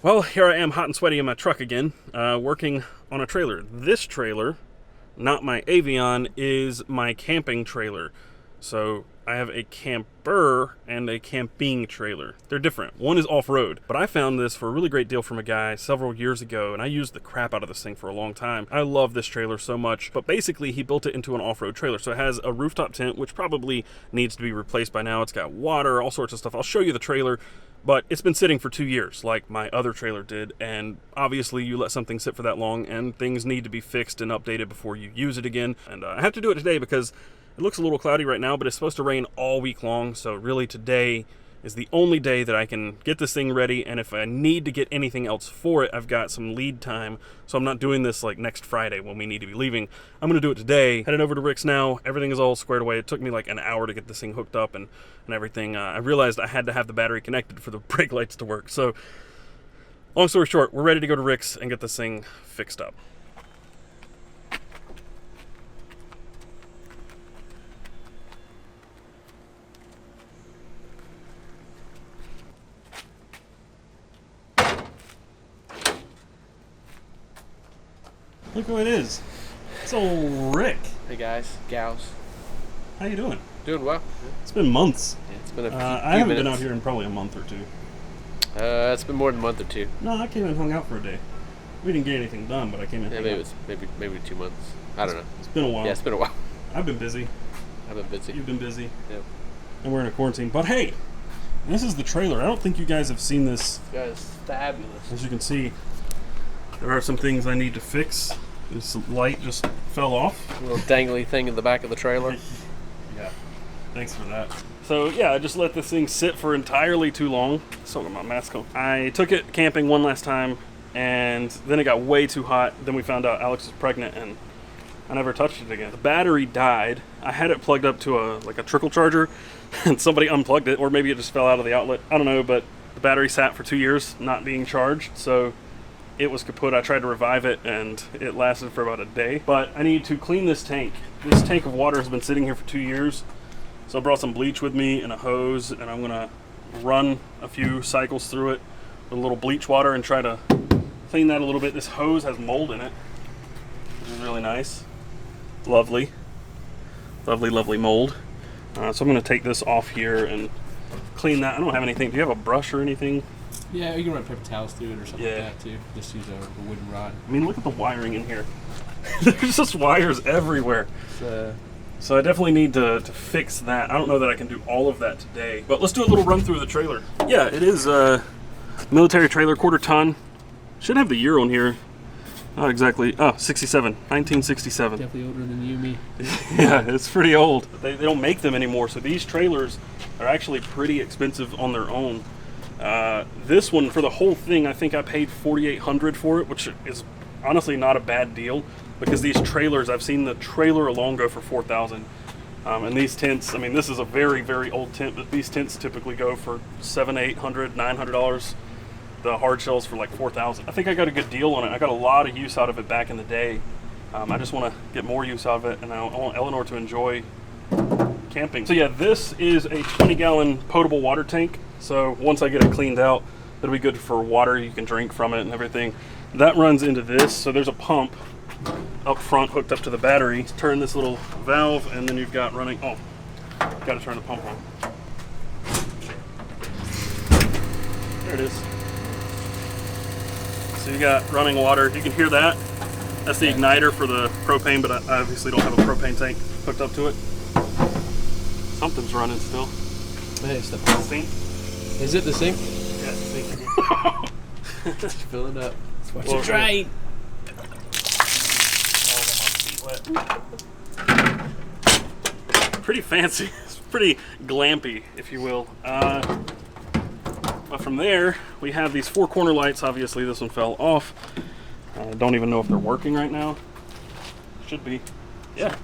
Well, here I am hot and sweaty in my truck again, working on a trailer. This trailer, not my Avion, is my camping trailer. So I have a camper and a camping trailer. They're different. One is off-road, but I found this for a really great deal from a guy several years ago, and I used the crap out of this thing for a long time. I love this trailer so much, but basically he built it into an off-road trailer. So it has a rooftop tent, which probably needs to be replaced by now. It's got water, all sorts of stuff. I'll show you the trailer, but it's been sitting for 2 years like my other trailer did, and obviously you let something sit for that long and things need to be fixed and updated before you use it again. And I have to do it today because it looks a little cloudy right now, but it's supposed to rain all week long, so really today is the only day that I can get this thing ready, and if I need to get anything else for it, I've got some lead time, so I'm not doing this like next Friday when we need to be leaving. I'm going to do it today. Headed over to Rick's now. Everything is all squared away. It took me like an hour to get this thing hooked up and everything. I realized I had to have the battery connected for the brake lights to work, so long story short, we're ready to go to Rick's and get this thing fixed up. Look who it is. It's old Rick. Hey guys, gals. How you doing? Doing well. It's been months. Yeah, it's been a few I haven't minutes. been out here in probably a month or two. It's been more than a month or two. No, I came and hung out for a day. We didn't get anything done, but I came in. Yeah, maybe it's maybe 2 months. I don't know. It's been a while. Yeah, it's been a while. I've been busy. I've been busy. You've been busy. Yep. And we're in a quarantine. But hey, this is the trailer. I don't think you guys have seen this. This guy's fabulous. As you can see, there are some things I need to fix. This light just fell off. A little dangly thing in the back of the trailer. Yeah, thanks for that. So yeah, I just let this thing sit for entirely too long. Still got my mask on. I took it camping one last time, and then it got way too hot. Then we found out Alex was pregnant, and I never touched it again. The battery died. I had it plugged up to a trickle charger, and somebody unplugged it, or maybe it just fell out of the outlet. I don't know, but the battery sat for 2 years not being charged, so it was kaput. I tried to revive it and it lasted for about a day. But I need to clean this tank. This tank of water has been sitting here for 2 years. So I brought some bleach with me and a hose, and I'm gonna run a few cycles through it with a little bleach water and try to clean that a little bit. This hose has mold in it, which is really nice. Lovely. Lovely, lovely mold. So I'm gonna take this off here and clean that. I don't have anything. Do you have a brush or anything? Yeah, you can run paper towels through it or something Yeah. like that too. Just use a wooden rod. I mean, look at the wiring in here. There's just wires everywhere. So I definitely need to fix that. I don't know that I can do all of that today, but let's do a little run through the trailer. Yeah, it is a military trailer, quarter ton. Should have the year on here. Not exactly. Oh, 67, 1967. Definitely older than you, me. Yeah, it's pretty old. They don't make them anymore, so these trailers are actually pretty expensive on their own. This one, for the whole thing, I think I paid $4,800 for it, which is honestly not a bad deal, because these trailers, I've seen the trailer alone go for $4,000. And these tents, I mean, this is a very, very old tent, but these tents typically go for $700, $800, $900. The hard shells for like $4,000. I think I got a good deal on it. I got a lot of use out of it back in the day. I just want to get more use out of it, and I want Eleanor to enjoy camping. So yeah, this is a 20-gallon potable water tank. So once I get it cleaned out, it'll be good for water. You can drink from it and everything. That runs into this. So there's a pump up front hooked up to the battery. Turn this little valve, and then you've got running. Oh, got to turn the pump on. There it is. So you got running water. You can hear that. That's the igniter for the propane, but I obviously don't have a propane tank hooked up to it. Something's running still. Hey, it's the pump. Sink? Is it the sink? Yeah, it's the sink. Filling up. That's what Well, you're trying. Pretty fancy. It's pretty glampy, if you will. But from there, we have these 4 corner lights. Obviously, this one fell off. Don't even know if they're working right now. Should be. Yeah.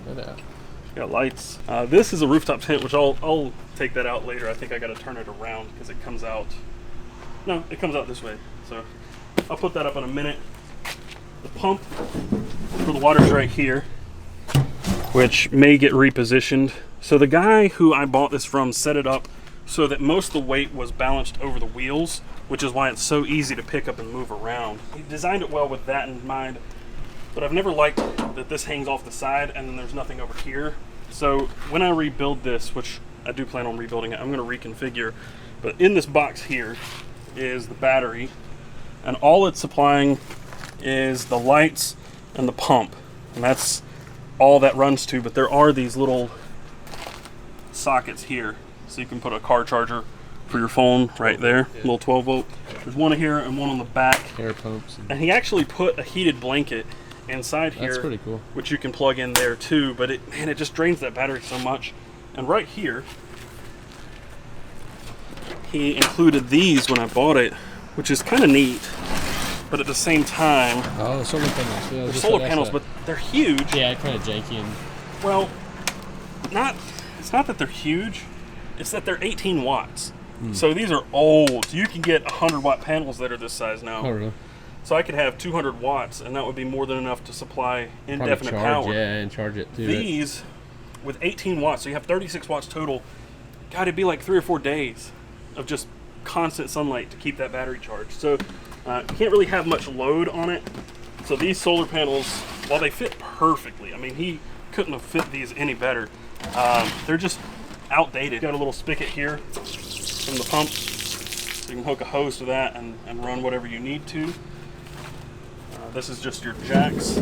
Got lights. This is a rooftop tent, which I'll take that out later. I think I got to turn it around because it comes out. No, it comes out this way. So I'll put that up in a minute. The pump for the water's right here, which may get repositioned. So the guy who I bought this from set it up so that most of the weight was balanced over the wheels which is why it's so easy to pick up and move around. He designed it well with that in mind, but I've never liked that this hangs off the side and then there's nothing over here. So when I rebuild this, which I do plan on rebuilding it, I'm going to reconfigure. But in this box here is the battery, and all it's supplying is the lights and the pump, and that's all that runs to. But there are these little sockets here, so you can put a car charger for your phone right there, little 12 volt. There's one here and one on the back. Air pumps. And he actually put a heated blanket inside here, That's pretty cool. which you can plug in there too, but it just drains that battery so much. And right here, he included these when I bought it, which is kind of neat, but at the same time, Oh, solar panels. Yeah, they're solar panels, but they're huge. yeah, kind of janky and Well, it's not that they're huge, it's that they're 18 watts. So these are old. You can get 100-watt panels that are this size now. oh, really? So I could have 200 watts, and that would be more than enough to supply Probably indefinite charge, power. yeah, and charge it too. These, with 18 watts, so you have 36 watts total, God, it'd be like 3 or 4 days of just constant sunlight to keep that battery charged. So you can't really have much load on it. So these solar panels, while they fit perfectly, I mean, he couldn't have fit these any better. They're just outdated. Got a little spigot here from the pump, so you can hook a hose to that and run whatever you need to. This is just your jacks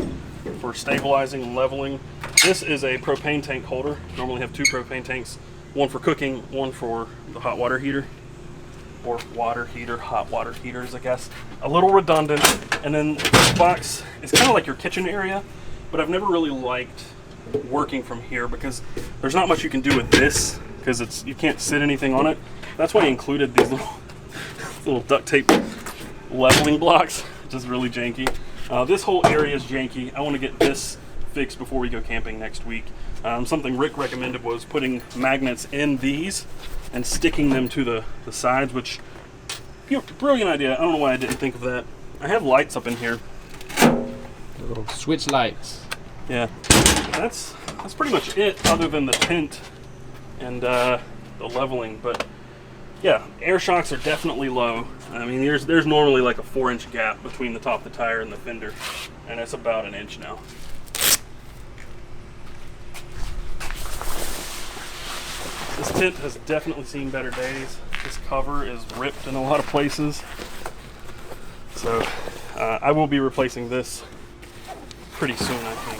for stabilizing and leveling. This is a propane tank holder. Normally have 2 propane tanks, one for cooking, one for the hot water heater, or water heater, hot water heaters, I guess. A little redundant. And then this box is kind of like your kitchen area, but I've never really liked working from here because there's not much you can do with this because you can't sit anything on it. That's why I included these little duct tape leveling blocks, which is really janky. This whole area is janky. I want to get this fixed before we go camping next week. Something Rick recommended was putting magnets in these and sticking them to the sides, which, brilliant idea. I don't know why I didn't think of that. I have lights up in here. Little switch lights. Yeah, that's pretty much it, other than the tint and the leveling. But yeah, air shocks are definitely low. I mean, there's normally like a 4-inch gap between the top of the tire and the fender, and it's about 1 inch now. This tent has definitely seen better days. This cover is ripped in a lot of places, so I will be replacing this pretty soon, I think.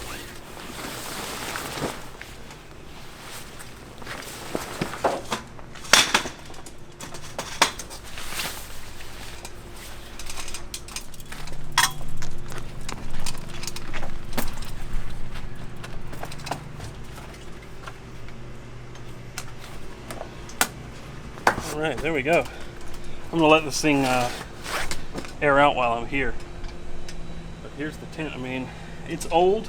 All right, there we go. I'm gonna let this thing air out while I'm here. But here's the tent. I mean, it's old,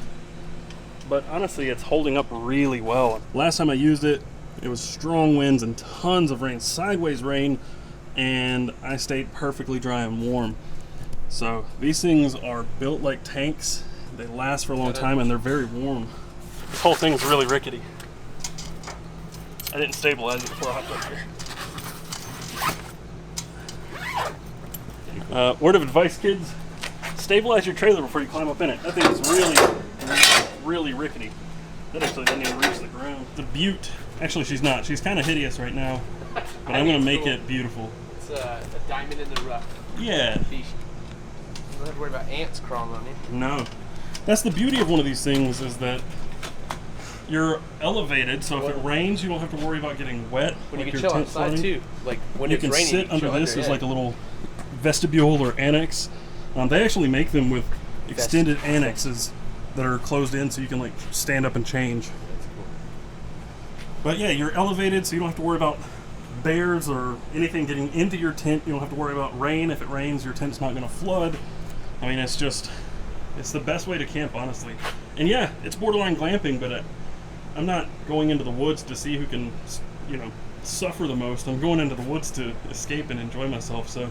but honestly, it's holding up really well. Last time I used it, it was strong winds and tons of rain, sideways rain, and I stayed perfectly dry and warm. So these things are built like tanks. They last for a long time, and they're very warm. This whole thing's really rickety. I didn't stabilize it before I hopped up here. Word of advice, kids: stabilize your trailer before you climb up in it. That thing is really rickety. That actually doesn't even reach the ground. The Butte. Actually, she's not. She's kind of hideous right now, but I'm gonna make it beautiful. It's a diamond in the rough. Yeah. You don't have to worry about ants crawling on you. No. That's the beauty of one of these things, is that you're elevated, so if it rains, you don't have to worry about getting wet. When like you can your chill tent outside flooding. too. Like when You it's can raining, sit you can under chill this under, as yeah. like a little vestibule or annex. They actually make them with extended annexes that are closed in, so you can like stand up and change. That's cool. But yeah, you're elevated, so you don't have to worry about bears or anything getting into your tent. You don't have to worry about rain. If it rains, your tent's not going to flood. I mean, it's the best way to camp, honestly. And yeah, it's borderline glamping, but I'm not going into the woods to see who can, suffer the most. I'm going into the woods to escape and enjoy myself. So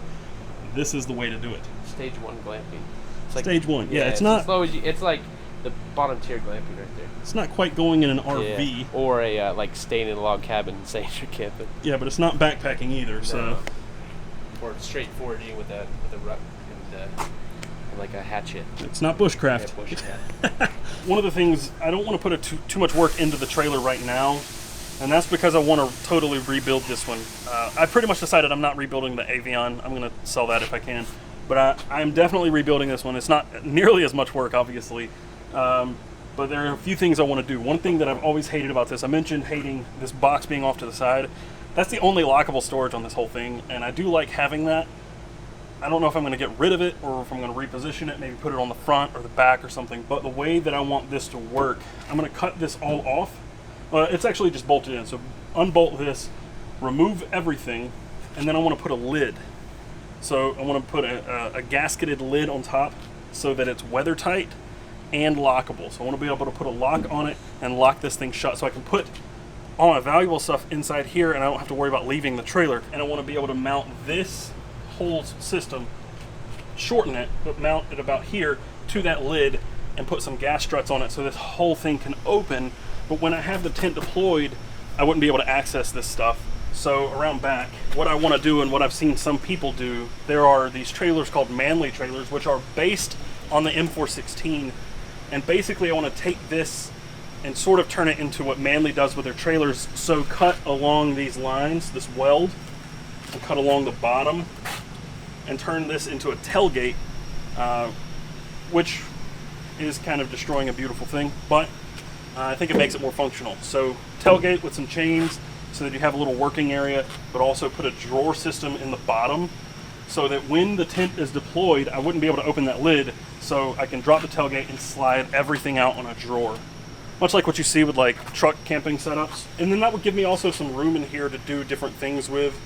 this is the way to do it. Stage 1 glamping. It's like, Stage 1. Yeah, it's as not. slow as it's like the bottom tier glamping right there. It's not quite going in an RV. Yeah. Or a like staying in a log cabin and saying you're camping. Yeah, but it's not backpacking either. So more straightforward with a rut and like a hatchet. It's not bushcraft. Yeah, bush, One of the things, I don't want to put too much work into the trailer right now, and that's because I want to totally rebuild this one. I pretty much decided I'm not rebuilding the Avion. I'm going to sell that if I can. But I'm definitely rebuilding this one. It's not nearly as much work, obviously. But there are a few things I want to do. One thing that I've always hated about this, I mentioned hating this box being off to the side. That's the only lockable storage on this whole thing, and I do like having that. I don't know if I'm going to get rid of it or if I'm going to reposition it, maybe put it on the front or the back or something. But the way that I want this to work, I'm going to cut this all off. It's actually just bolted in. So unbolt this, remove everything, and then I want to put a lid. So I want to put a gasketed lid on top so that it's weather tight and lockable. So I want to be able to put a lock on it and lock this thing shut so I can put all my valuable stuff inside here and I don't have to worry about leaving the trailer. And I want to be able to mount this whole system, shorten it, but mount it about here to that lid and put some gas struts on it so this whole thing can open. But when I have the tent deployed, I wouldn't be able to access this stuff. So around back, what I want to do and what I've seen some people do, there are these trailers called Manley trailers, which are based on the M416. And basically I want to take this and sort of turn it into what Manley does with their trailers. So cut along these lines, this weld, and cut along the bottom, and turn this into a tailgate, which is kind of destroying a beautiful thing, but I think it makes it more functional. So tailgate with some chains so that you have a little working area, but also put a drawer system in the bottom so that when the tent is deployed, I wouldn't be able to open that lid, so I can drop the tailgate and slide everything out on a drawer. Much like what you see with like truck camping setups. And then that would give me also some room in here to do different things with,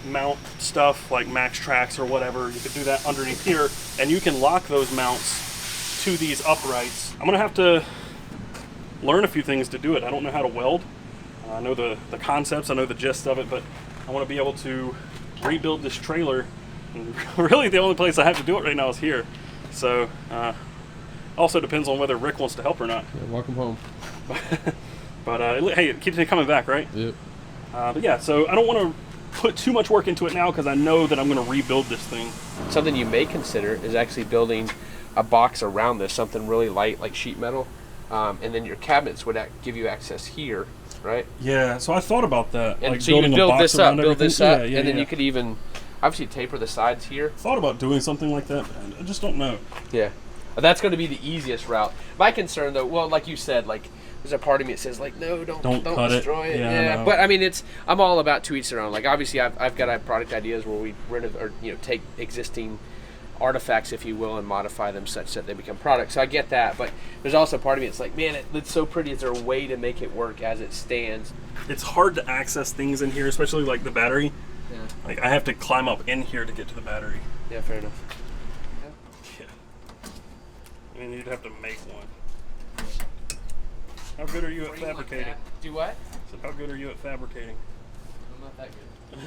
mount stuff like MaxTrax or whatever. You could do that underneath here, and you can lock those mounts to these uprights. I'm gonna have to learn a few things to do it. I don't know how to weld. I know the concepts, I know the gist of it, but I want to be able to rebuild this trailer. And really the only place I have to do it right now is here. So also depends on whether Rick wants to help or not. Yeah, welcome home. But hey, it keeps me coming back, right? Yep. But yeah, so I don't want to put too much work into it now because I know that I'm going to rebuild this thing. Something you may consider is actually building a box around this, something really light like sheet metal, and then your cabinets would give you access here, right? Yeah, so I thought about that. And like so you building would a build box this up, around build everything. this up, Yeah, and then you could even obviously taper the sides here. Thought about doing something like that. I just don't know. Yeah, that's going to be the easiest route. My concern, though, well, like you said, like there's a part of me that says like, no, don't cut destroy it. Yeah, But I mean, I'm all about to each their own. Like obviously, I've got product ideas where we take existing artifacts, if you will, and modify them such that they become products. So I get that, but there's also a part of me that's like, man, it's so pretty. Is there a way to make it work as it stands? It's hard to access things in here, especially like the battery. Yeah. Like I have to climb up in here to get to the battery. Yeah, fair enough. Yeah. I mean, you'd have to make one. How good are you at fabricating? Do what? So how good are you at fabricating? I'm not that good.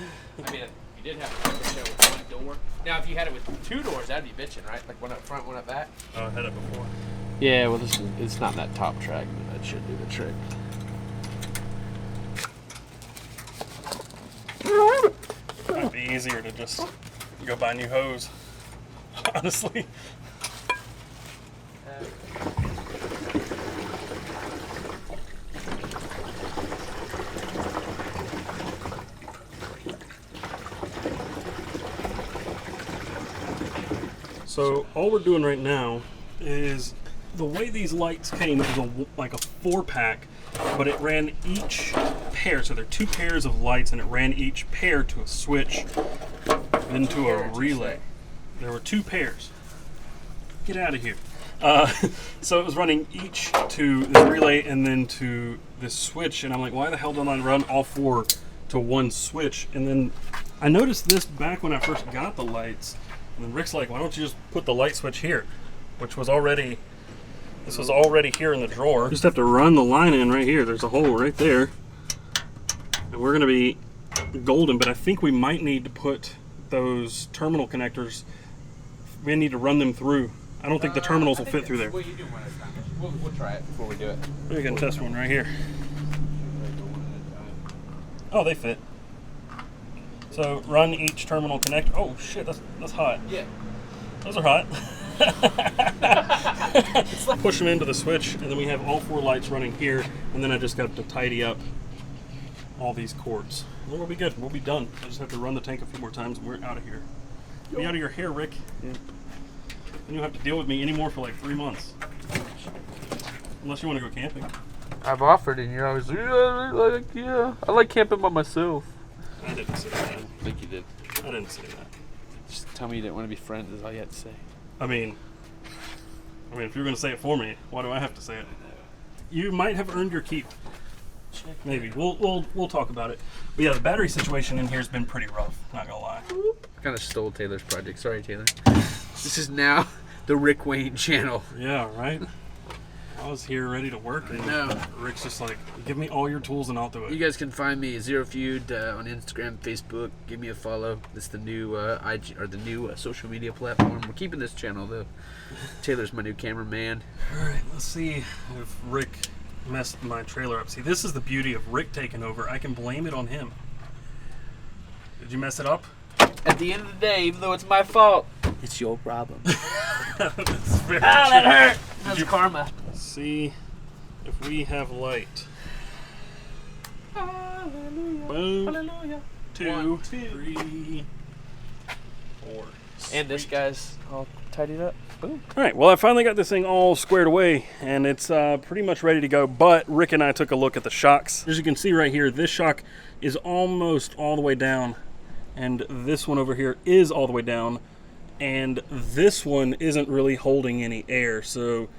I mean, you did have a paper show with one door. Now, if you had it with two doors, that'd be bitching, right? Like one up front, one up back. Oh, I had it before. Yeah, well, it's not that top track, but that should do the trick. Might be easier to just go buy a new hose. Honestly. So all we're doing right now is the way these lights came, it was like a 4-pack, but it ran each pair. So there are 2 pairs of lights, and it ran each pair to a switch, then to a relay. There were 2 pairs. Get out of here. So it was running each to this relay and then to this switch, and I'm like, why the hell don't I run all 4 to one switch? And then I noticed this back when I first got the lights. And then Rick's like, why don't you just put the light switch here? Which was already, this was already here in the drawer. Just have to run the line in right here. There's a hole right there. And we're gonna be golden, but I think we might need to put those terminal connectors, we need to run them through. I don't think the terminals will fit through there. Well, you do one at a time. We'll try it before we do it. We can test one right here. Oh, they fit. So run each terminal connector. Oh shit, that's hot. Yeah. Those are hot. Push them into the switch, and then we have all 4 lights running here, and then I just got to tidy up all these cords. And then we'll be good. We'll be done. I just have to run the tank a few more times, and we're out of here. Be out of your hair, Rick. Yeah. And you don't have to deal with me anymore for like 3 months. Unless you want to go camping. I've offered, and you're always yeah. I like camping by myself. I didn't say that. I think you did. I didn't say that. Just tell me you didn't want to be friends. Is all you had to say. I mean, if you're going to say it for me, why do I have to say it? You might have earned your keep. Maybe we'll talk about it. But yeah, the battery situation in here has been pretty rough. Not gonna lie. I kind of stole Taylor's project. Sorry, Taylor. This is now the Rick Wayne channel. Yeah, right. I was here ready to work, and Rick's just like, "Give me all your tools and I'll do it." You guys can find me Zero Feud on Instagram, Facebook. Give me a follow. This is the new IG or the new social media platform. We're keeping this channel though. Taylor's my new cameraman. All right, let's see if Rick messed my trailer up. See, this is the beauty of Rick taking over. I can blame it on him. Did you mess it up? At the end of the day, even though it's my fault, it's your problem. That's very That true. hurt. That's karma. See if we have light. Hallelujah. Boom. Hallelujah. 2, 1, 2. 3, 4. And this guy's all tidied up. Boom. All right, well, I finally got this thing all squared away, and it's pretty much ready to go, but Rick and I took a look at the shocks. As you can see right here, this shock is almost all the way down, and this one over here is all the way down, and this one isn't really holding any air, so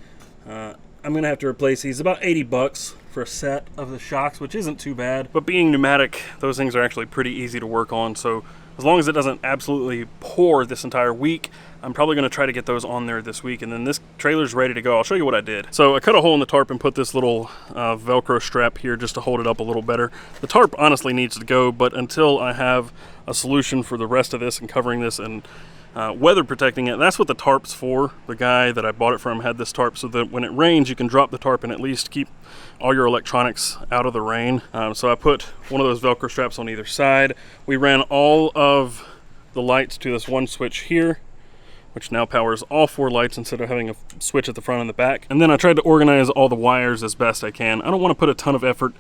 I'm gonna have to replace these. About 80 bucks for a set of the shocks, which isn't too bad, but being pneumatic, those things are actually pretty easy to work on, so as long as it doesn't absolutely pour this entire week, I'm probably going to try to get those on there this week, and then this trailer's ready to go. I'll show you what I did. So I cut a hole in the tarp and put this little Velcro strap here just to hold it up a little better. The tarp honestly needs to go, but until I have a solution for the rest of this and covering this and weather protecting it, that's what the tarp's for. The guy that I bought it from had this tarp so that when it rains, you can drop the tarp and at least keep all your electronics out of the rain. So I put one of those Velcro straps on either side. We ran all of the lights to this one switch here, which now powers all 4 lights instead of having a switch at the front and the back. And then I tried to organize all the wires as best I can. I don't want to put a ton of effort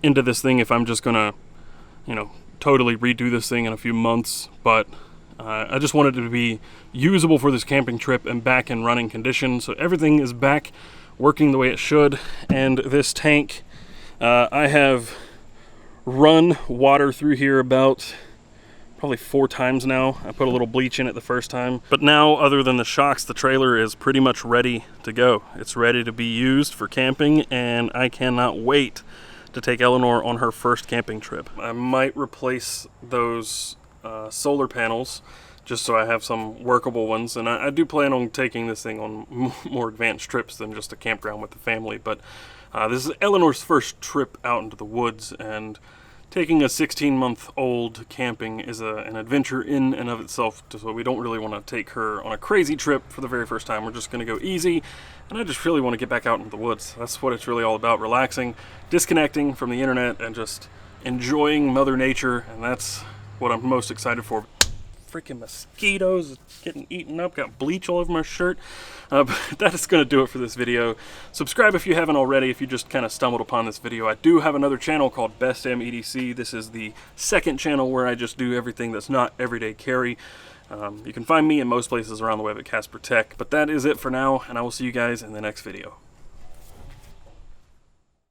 into this thing if I'm just gonna, totally redo this thing in a few months, but I just wanted it to be usable for this camping trip and back in running condition. So everything is back working the way it should. And this tank, I have run water through here about probably 4 times now. I put a little bleach in it the first time. But now, other than the shocks, the trailer is pretty much ready to go. It's ready to be used for camping, and I cannot wait to take Eleanor on her first camping trip. I might replace those solar panels just so I have some workable ones, and I do plan on taking this thing on more advanced trips than just a campground with the family. But this is Eleanor's first trip out into the woods, and taking a 16-month-old camping is an adventure in and of itself, so we don't really want to take her on a crazy trip for the very first time. We're just going to go easy, and I just really want to get back out into the woods. That's what it's really all about, relaxing, disconnecting from the internet, and just enjoying Mother Nature, and that's what I'm most excited for. Freaking mosquitoes getting eaten up, got bleach all over my shirt. But that is going to do it for this video. Subscribe if you haven't already, if you just kind of stumbled upon this video. I do have another channel called Best M EDC. This is the second channel where I just do everything that's not everyday carry. You can find me in most places around the web at Casper Tech. But that is it for now, and I will see you guys in the next video.